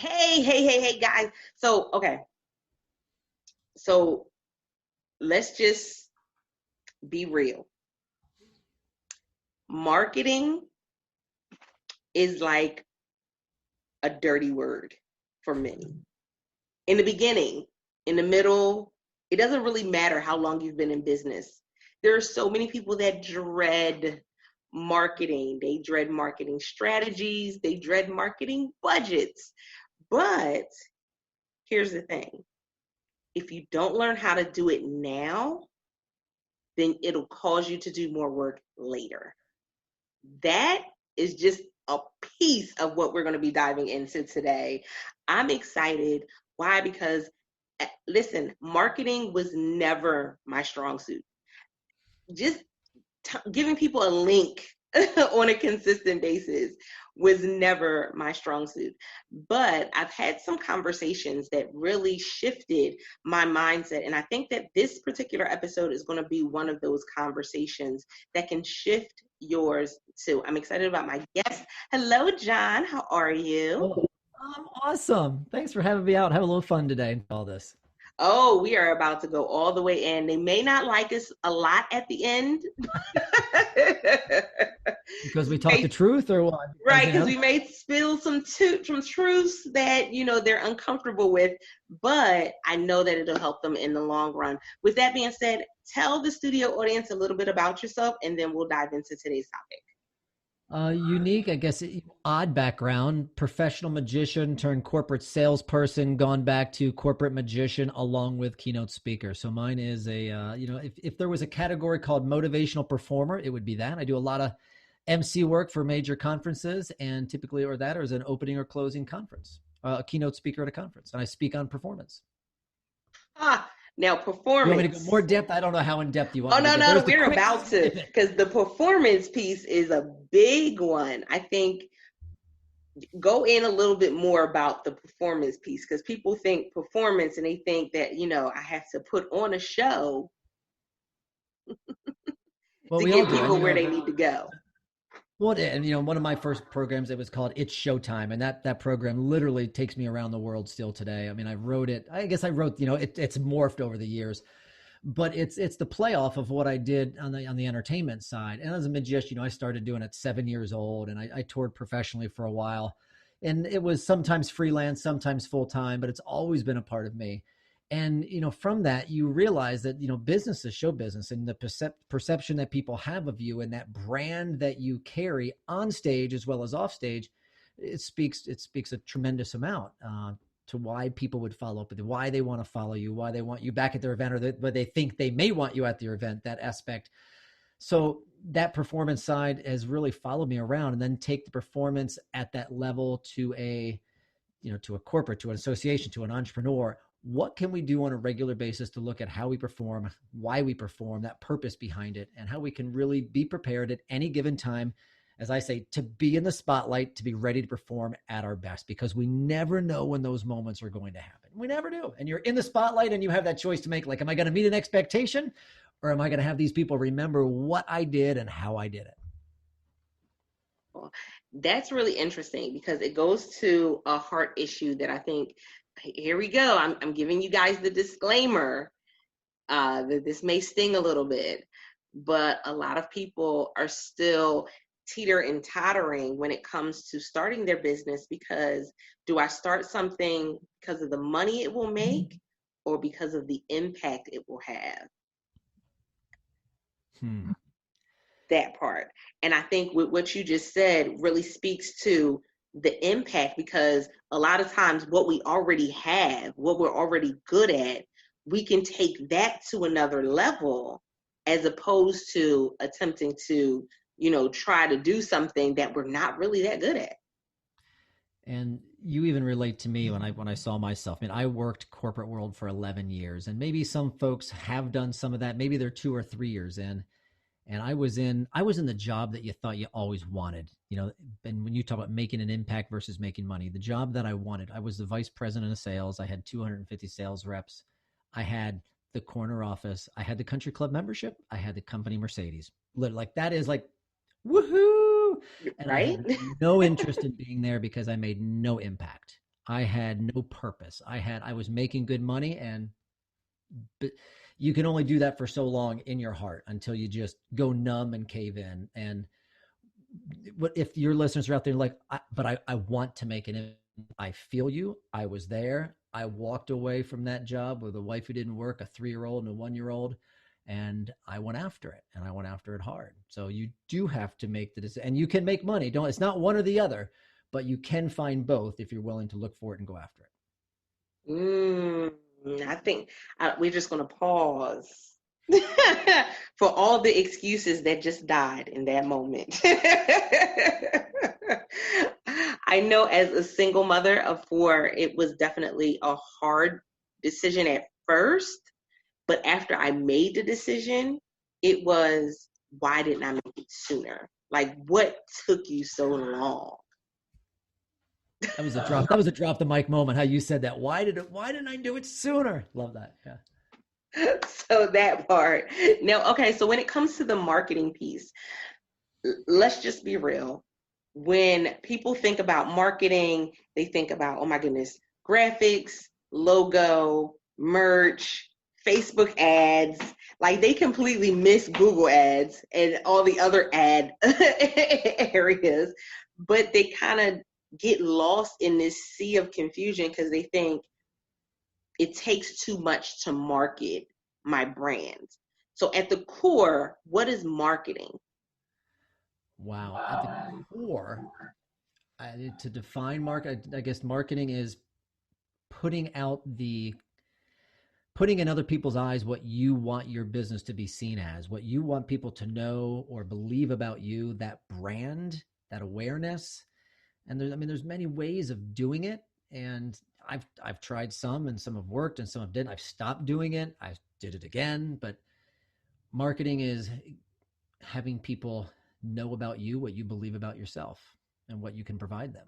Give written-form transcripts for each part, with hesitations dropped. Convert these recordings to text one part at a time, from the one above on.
Hey, guys. Okay. So let's just be real. Marketing is like a dirty word for many. In the beginning, in the middle, it doesn't really matter how long you've been in business. There are so many people that dread marketing. They dread marketing strategies. They dread marketing budgets. But here's the thing. If you don't learn how to do it now, then it'll cause you to do more work later. That is just a piece of what we're going to be diving into today. I'm excited. Why? Because, listen, marketing was never my strong suit. Just giving people a link on a consistent basis was never my strong suit. But I've had some conversations that really shifted my mindset. And I think that this particular episode is going to be one of those conversations that can shift yours too. I'm excited about my guest. Hello, Jon. How are you? Oh, I'm awesome. Thanks for having me out. Have a little fun today and all this. Oh, we are about to go all the way in. They may not like us a lot at the end. Because we talk the truth or what? Right, because we may spill some truths that, they're uncomfortable with, but I know that it'll help them in the long run. With that being said, tell the studio audience a little bit about yourself, and then we'll dive into today's topic. Unique, I guess, odd background, professional magician turned corporate salesperson, gone back to corporate magician along with keynote speaker. So mine is if there was a category called motivational performer, it would be that. I do a lot of MC work for major conferences and typically or as an opening or closing conference, a keynote speaker at a conference. And I speak on performance. Now, performance. You want me to go more depth? I don't know how in depth you want. Oh, no, we're about to, because the performance piece is a big one. I think go in a little bit more about the performance piece, because people think performance and they think that, I have to put on a show to get people where they need to go. Well, and one of my first programs, it was called It's Showtime, and that program literally takes me around the world still today. I mean, I wrote it. I guess I wrote, it's morphed over the years, but it's the playoff of what I did on the entertainment side. And as a magician, I started doing it 7 years old, and I toured professionally for a while, and it was sometimes freelance, sometimes full time, but it's always been a part of me. And, from that, you realize that, business is show business, and the perception that people have of you and that brand that you carry on stage as well as off stage, it speaks a tremendous amount to why people would follow up with you, why they want to follow you, why they want you back at their event, or but they think they may want you at their event, that aspect. So that performance side has really followed me around, and then take the performance at that level to a corporate, to an association, to an entrepreneur. What can we do on a regular basis to look at how we perform, why we perform, that purpose behind it, and how we can really be prepared at any given time, as I say, to be in the spotlight, to be ready to perform at our best, because we never know when those moments are going to happen. We never do. And you're in the spotlight and you have that choice to make, like, am I going to meet an expectation, or am I going to have these people remember what I did and how I did it? Well, that's really interesting, because it goes to a heart issue that I think, here we go. I'm giving you guys the disclaimer that this may sting a little bit, but a lot of people are still teeter and tottering when it comes to starting their business, because do I start something because of the money it will make, or because of the impact it will have? That part. And I think with what you just said really speaks to the impact, because a lot of times what we already have, what we're already good at, we can take that to another level, as opposed to attempting to, try to do something that we're not really that good at. And you even relate to me when I saw myself. I mean, I worked corporate world for 11 years, and maybe some folks have done some of that. Maybe they're 2 or 3 years in. And I was in the job that you thought you always wanted, and when you talk about making an impact versus making money, the job that I wanted, I was the vice president of sales. I had 250 sales reps. I had the corner office. I had the country club membership. I had the company Mercedes. Like, that is like, woohoo. And right? I had no interest in being there because I made no impact. I had no purpose. I was making good money, and but you can only do that for so long in your heart until you just go numb and cave in. And what if your listeners are out there like, but I want to make an impact. I feel you. I was there. I walked away from that job with a wife who didn't work, a 3-year-old and a 1-year-old, and I went after it, and I went after it hard. So you do have to make the decision, and you can make money. Don't, it's not one or the other, but you can find both if you're willing to look for it and go after it. Mm, I think we're just going to pause for all the excuses that just died in that moment. I know as a single mother of 4, it was definitely a hard decision at first, but after I made the decision, it was, why didn't I make it sooner? Like, what took you so long? That was a drop. That was a drop the mic moment. How you said that. Why didn't I do it sooner? Love that. Yeah. So that part. Now, okay, so when it comes to the marketing piece, let's just be real. When people think about marketing, they think about, oh my goodness, graphics, logo, merch, Facebook ads. Like, they completely miss Google ads and all the other ad areas, but they kind of get lost in this sea of confusion because they think it takes too much to market my brand. So at the core, what is marketing? Wow. At the core, to define market, I guess marketing is putting out the putting in other people's eyes what you want your business to be seen as, what you want people to know or believe about you, that brand, that awareness. And there's many ways of doing it. And I've tried some, and some have worked and some have didn't. I've stopped doing it. I did it again. But marketing is having people know about you, what you believe about yourself, and what you can provide them.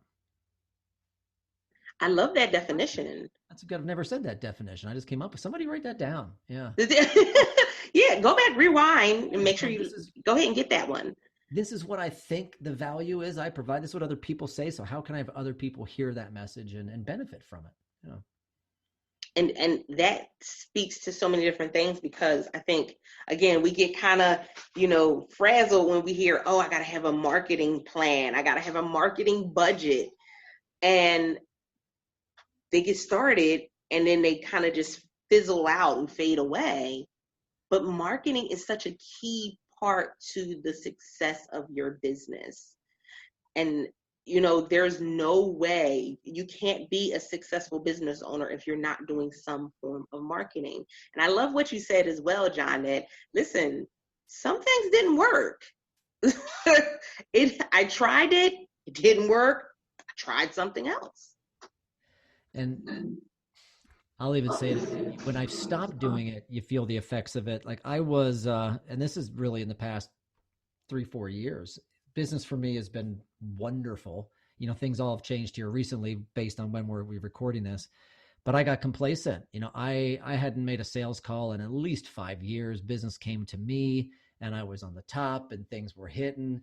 I love that definition. That's a good. I've never said that definition. I just came up with. Somebody write that down. Yeah. Yeah, go back, rewind, and make sure No, you go ahead and get that one. this is what I think the value is I provide. This is what other people say. So how can I have other people hear that message and benefit from it? You know? And that speaks to so many different things, because I think, again, we get kind of, frazzled when we hear, oh, I got to have a marketing plan, I got to have a marketing budget, and they get started and then they kind of just fizzle out and fade away. But marketing is such a key part to the success of your business. And there's no way, you can't be a successful business owner if you're not doing some form of marketing. And I love what you said as well, Jon, that, listen, some things didn't work. I tried it, it didn't work. I tried something else. And I'll even say it when I've stopped doing it, you feel the effects of it. Like I was, and this is really in the past 3-4 years. Business for me has been wonderful. Things all have changed here recently based on when we're recording this. But I got complacent. I hadn't made a sales call in at least 5 years. Business came to me, and I was on the top, and things were hitting.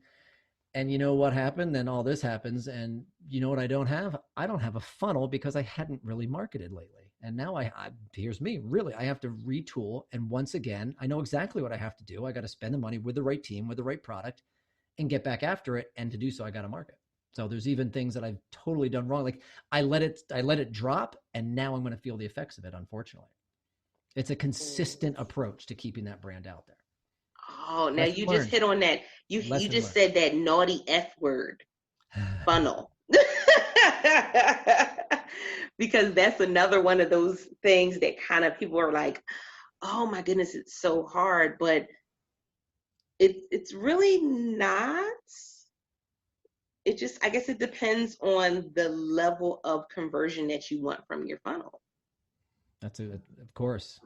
And you know what happened? Then all this happens, and you know what I don't have? I don't have a funnel because I hadn't really marketed lately. And now here's me. Really, I have to retool. And once again, I know exactly what I have to do. I got to spend the money with the right team, with the right product, and get back after it. And to do so, I got to market. So there's even things that I've totally done wrong. Like I let it drop, and now I'm going to feel the effects of it. Unfortunately, it's a consistent approach to keeping that brand out there. Oh, now Lesson you just learned. hit on that. You Lesson just learned. said that naughty F word, funnel. Because that's another one of those things that kind of people are like, oh my goodness, it's so hard. But it's really not. It just, I guess it depends on the level of conversion that you want from your funnel. Of course.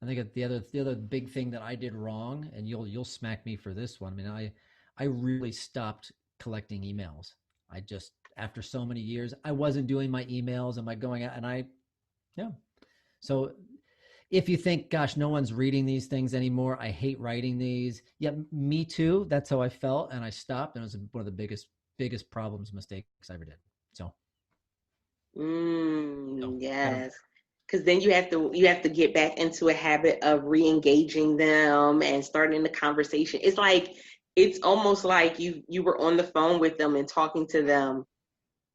I think the other big thing that I did wrong, and you'll smack me for this one. I mean, I really stopped collecting emails. I just, after so many years, I wasn't doing my emails and my going out, and yeah. So if you think, gosh, no one's reading these things anymore, I hate writing these. Yeah, me too. That's how I felt, and I stopped, and it was one of the biggest mistakes I ever did. So So gotta, Yes. Because then you have to get back into a habit of re-engaging them and starting the conversation. It's almost like you were on the phone with them and talking to them,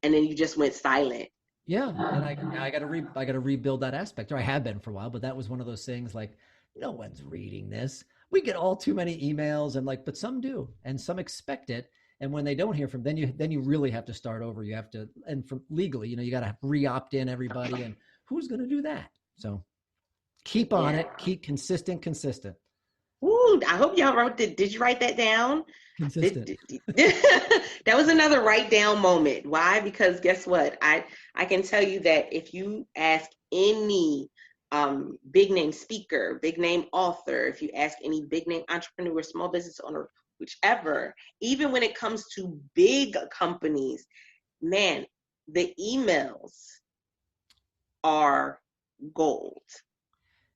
and then you just went silent. yeah. And I gotta rebuild that aspect. Or I have been for a while, but that was one of those things like no one's reading this. We get all too many emails and like, but some do, and some expect it. And when they don't hear from, then you really have to start over. You have to, and from legally, you got to re-opt in everybody, and who's going to do that? So keep on Yeah. it, keep consistent. Ooh, I hope y'all wrote that. Did you write that down? Consistent. That was another write down moment. Why? Because guess what? I can tell you that if you ask any big name speaker, big name author, if you ask any big name entrepreneur, small business owner, whichever, even when it comes to big companies, man, the emails are gold.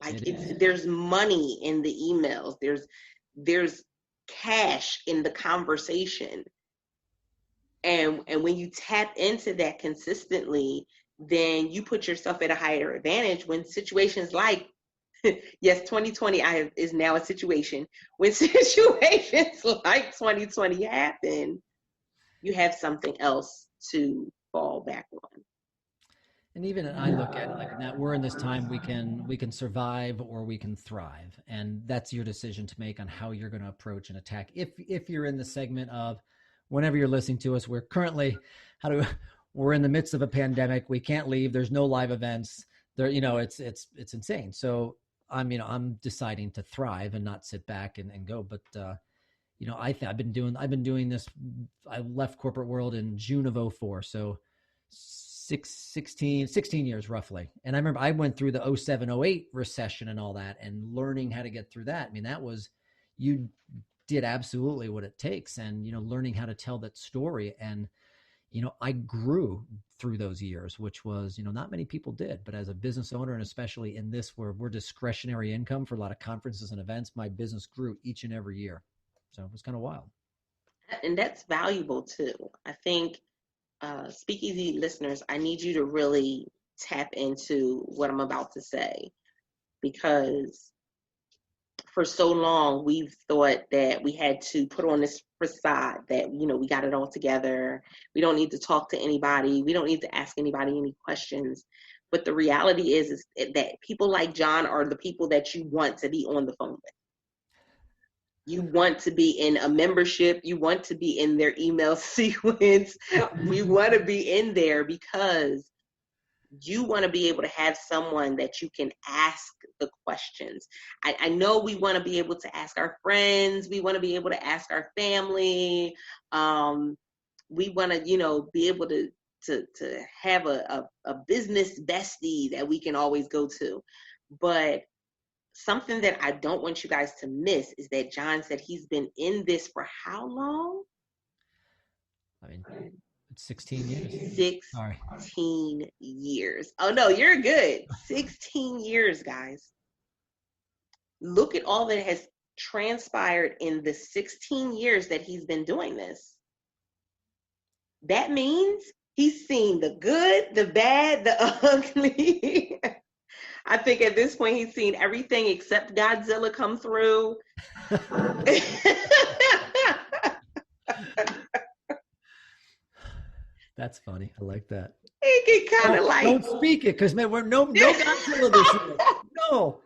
Like there's money in the emails. There's cash in the conversation. And when you tap into that consistently, then you put yourself at a higher advantage when situations like yes, 2020 is now a situation. When situations like 2020 happen, you have something else to fall back on. And even I look at it like now we're in this time we can survive or we can thrive, and that's your decision to make on how you're going to approach an attack. If you're in the segment of whenever you're listening to us, we're currently how do we're in the midst of a pandemic. We can't leave. There's no live events. There, it's insane. So I'm deciding to thrive and not sit back and go. But I've been doing this. I left corporate world in June of '04. So 16 years roughly. And I remember I went through the '07, '08 recession and all that, and learning how to get through that. I mean, you did absolutely what it takes, and, learning how to tell that story. And, I grew through those years, which was, not many people did, but as a business owner, and especially in this, where we're discretionary income for a lot of conferences and events, my business grew each and every year. So it was kind of wild. And that's valuable too. I think speakeasy listeners, I need you to really tap into what I'm about to say, because for so long we've thought that we had to put on this facade that we got it all together, we don't need to talk to anybody, we don't need to ask anybody any questions. But the reality is that people like Jon are the people that you want to be on the phone with. You want to be in a membership. You want to be in their email sequence. We want to be in there because you want to be able to have someone that you can ask the questions. I know we want to be able to ask our friends. We want to be able to ask our family. We want to, be able to have a business bestie that we can always go to. But something that I don't want you guys to miss is that Jon said he's been in this for how long? I mean, it's 16 years. Sorry. 16 years. Oh, no, you're good. 16 years, guys. Look at all that has transpired in the 16 years that he's been doing this. That means he's seen the good, the bad, the ugly. I think at this point he's seen everything except Godzilla come through. That's funny. I like that. It can kind of like don't speak it, because man, we're no Godzilla this year. No,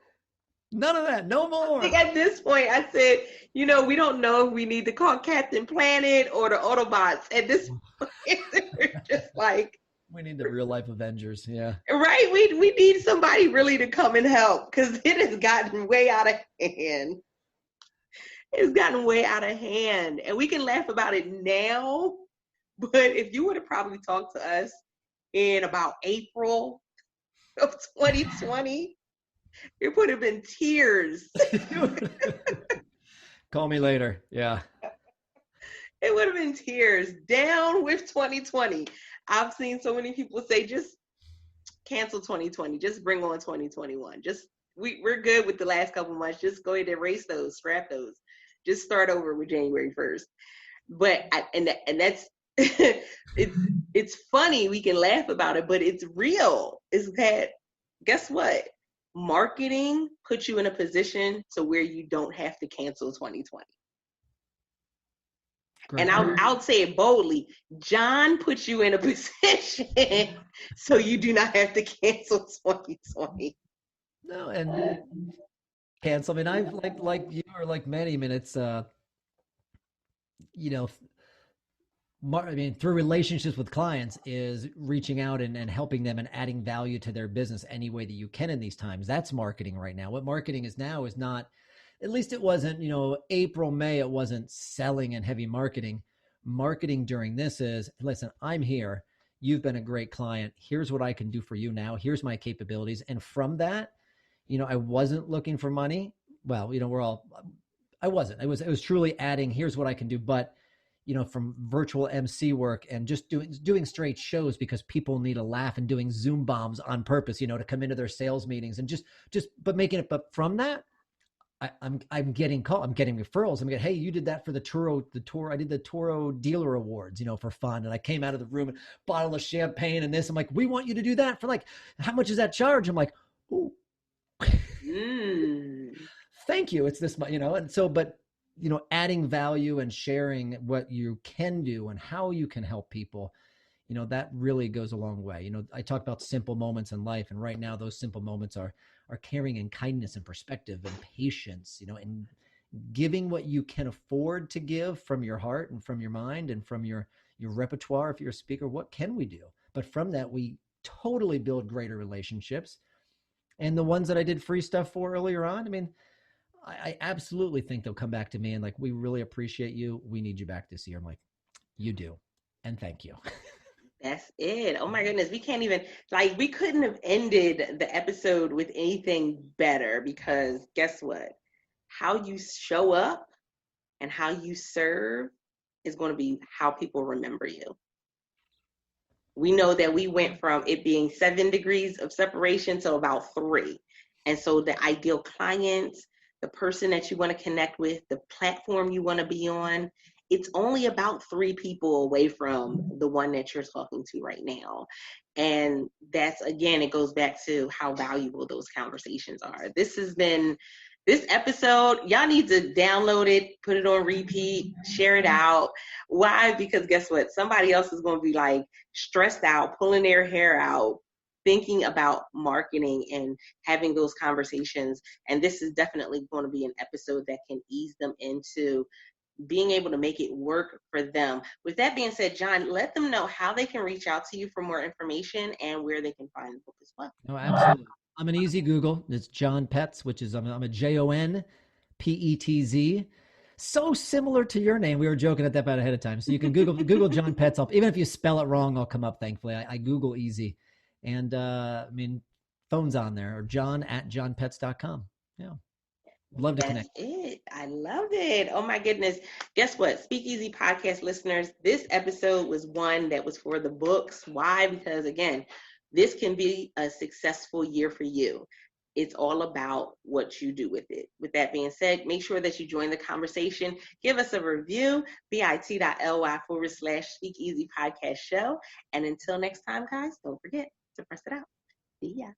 none of that. No more. I think at this point I said, we don't know if we need to call Captain Planet or the Autobots. At this point, we're just like, we need the real life Avengers. Yeah. Right. We need somebody really to come and help, because it has gotten way out of hand. It's gotten way out of hand. And we can laugh about it now. But if you would have probably talked to us in about April of 2020, it would have been tears. Call me later. Yeah. It would have been tears. Down with 2020. I've seen so many people say, just cancel 2020. Just bring on 2021. We're good with the last couple months. Just go ahead and erase those, scrap those. Just start over with January 1st. But and that's it's funny, we can laugh about it, but it's real. Is that, guess what? Marketing puts you in a position to where you don't have to cancel 2020. Great And point. I'll say it boldly. Jon puts you in a position so you do not have to cancel 2020. No, and cancel. I mean, I've like you or like many. I mean, it's you know, I mean, through relationships with clients is reaching out and helping them and adding value to their business any way that you can in these times. That's marketing right now. What marketing is now is not, at least it wasn't, April, May, it wasn't selling and heavy marketing. Marketing during this is, listen, I'm here. You've been a great client. Here's what I can do for you now. Here's my capabilities. And from that, I wasn't looking for money. Well, I wasn't. It was truly adding, here's what I can do. But from virtual MC work and just doing straight shows because people need a laugh and doing Zoom bombs on purpose, to come into their sales meetings and but making it. But from that, I'm getting I'm getting referrals. I'm getting, hey, you did that for the tour. I did the Toro dealer awards, for fun. And I came out of the room and bottle of champagne and this. I'm like, we want you to do that for how much is that charge? I'm like, ooh, thank you. It's this, and so, but adding value and sharing what you can do and how you can help people, that really goes a long way. I talk about simple moments in life, and right now those simple moments are caring and kindness and perspective and patience, and giving what you can afford to give from your heart and from your mind and from your repertoire. If you're a speaker, what can we do? But from that, we totally build greater relationships. And the ones that I did free stuff for earlier on, I mean, I absolutely think they'll come back to me and we really appreciate you. We need you back this year. I'm like, you do. And thank you. That's it. Oh my goodness. We can't even, we couldn't have ended the episode with anything better, because guess what? How you show up and how you serve is going to be how people remember you. We know that we went from it being 7 degrees of separation to about 3. And so the ideal clients, the person that you want to connect with, the platform you want to be on, it's only about 3 people away from the one that you're talking to right now. And that's, again, it goes back to how valuable those conversations are. This episode, y'all need to download it, put it on repeat, share it out. Why? Because guess what? Somebody else is going to be stressed out, pulling their hair out, thinking about marketing and having those conversations. And this is definitely going to be an episode that can ease them into being able to make it work for them. With that being said, Jon, let them know how they can reach out to you for more information and where they can find the book as well. No, absolutely. I'm an easy Google. It's Jon Petz, which is I'm a JonPetz. So similar to your name. We were joking at that about ahead of time. So you can Google Jon Petz. Even if you spell it wrong, I'll come up. Thankfully, I Google easy, and phone's on there, or Jon@jonpetz.com. Yeah. Love to connect. That's it. I love it. Oh my goodness. Guess what? Speakeasy podcast listeners, this episode was one that was for the books. Why? Because again, this can be a successful year for you. It's all about what you do with it. With that being said, make sure that you join the conversation. Give us a review, bit.ly/speakeasy podcast show. And until next time, guys, don't forget to press it out. See ya.